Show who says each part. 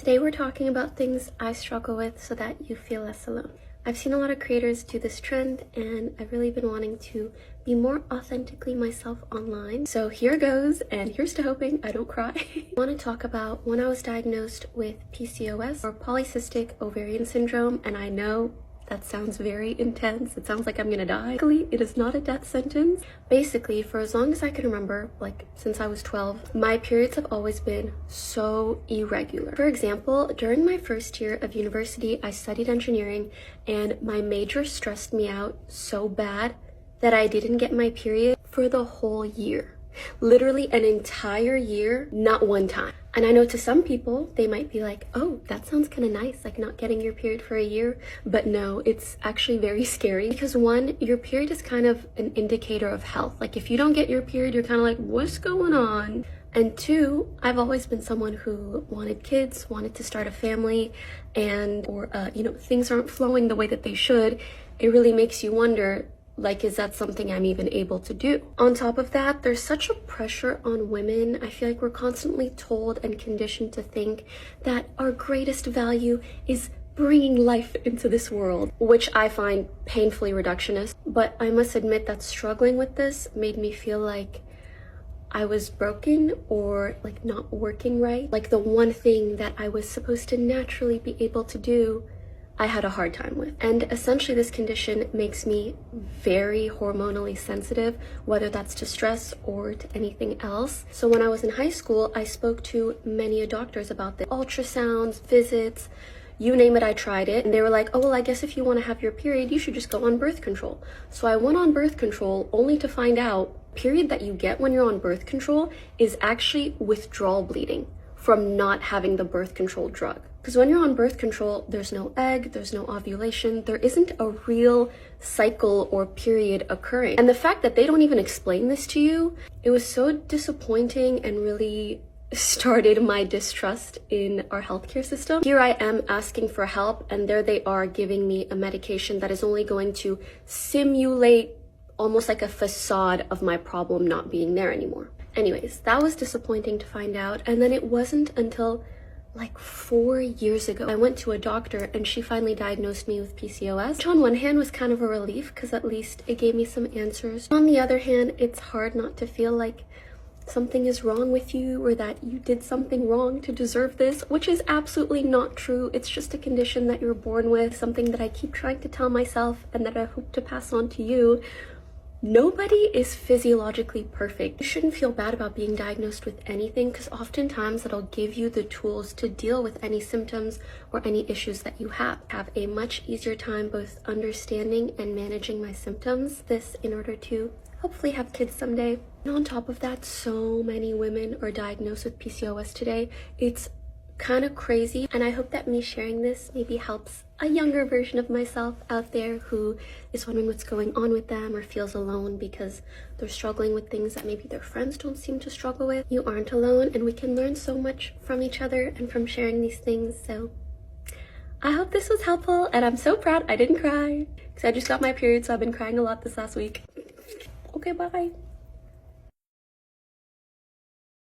Speaker 1: Today we're talking about things I struggle with so that you feel less alone. I've seen a lot of creators do this trend and I've really been wanting to be more authentically myself online. So here goes, and here's to hoping I don't cry. I want to talk about when I was diagnosed with PCOS, or polycystic ovarian syndrome, and I know that sounds very intense. It sounds like I'm gonna die. Luckily, it is not a death sentence. Basically, for as long as I can remember, like since I was 12, my periods have always been so irregular. For example, during my first year of university, I studied engineering and my major stressed me out so bad that I didn't get my period for the whole year. Literally an entire year, not one time. And I know to some people, they might be like, oh, that sounds kind of nice, like not getting your period for a year. But no, it's actually very scary because one, your period is kind of an indicator of health. Like if you don't get your period, you're kind of like, what's going on? And two, I've always been someone who wanted kids, wanted to start a family, and things aren't flowing the way that they should. It really makes you wonder, like, is that something I'm even able to do? On top of that, there's such a pressure on women. I feel like we're constantly told and conditioned to think that our greatest value is bringing life into this world, which I find painfully reductionist. But I must admit that struggling with this made me feel like I was broken or like not working right. Like the one thing that I was supposed to naturally be able to do, I had a hard time with. And essentially this condition makes me very hormonally sensitive, whether that's to stress or to anything else. So when I was in high school, I spoke to many doctors about the ultrasounds, visits, you name it, I tried it. And they were like, oh, well, I guess if you want to have your period, you should just go on birth control. So I went on birth control only to find out period that you get when you're on birth control is actually withdrawal bleeding from not having the birth control drug. Because when you're on birth control, there's no egg, there's no ovulation, there isn't a real cycle or period occurring. And the fact that they don't even explain this to you, it was so disappointing and really started my distrust in our healthcare system. Here I am asking for help, and there they are giving me a medication that is only going to simulate almost like a facade of my problem not being there anymore. Anyways, that was disappointing to find out. And then it wasn't until like 4 years ago, I went to a doctor and she finally diagnosed me with PCOS, which on one hand was kind of a relief because at least it gave me some answers. On the other hand, it's hard not to feel like something is wrong with you or that you did something wrong to deserve this, which is absolutely not true. It's just a condition that you're born with, something that I keep trying to tell myself and that I hope to pass on to you. Nobody is physiologically perfect. You shouldn't feel bad about being diagnosed with anything because oftentimes it'll give you the tools to deal with any symptoms or any issues that you have. I have a much easier time both understanding and managing my symptoms. This in order to hopefully have kids someday. And on top of that, so many women are diagnosed with PCOS today. It's kind of crazy, and I hope that me sharing this maybe helps a younger version of myself out there who is wondering what's going on with them or feels alone because they're struggling with things that maybe their friends don't seem to struggle with. You aren't alone, and we can learn so much from each other and from sharing these things. So I hope this was helpful, and I'm so proud I didn't cry because I just got my period, so I've been crying a lot this last week. Okay, bye.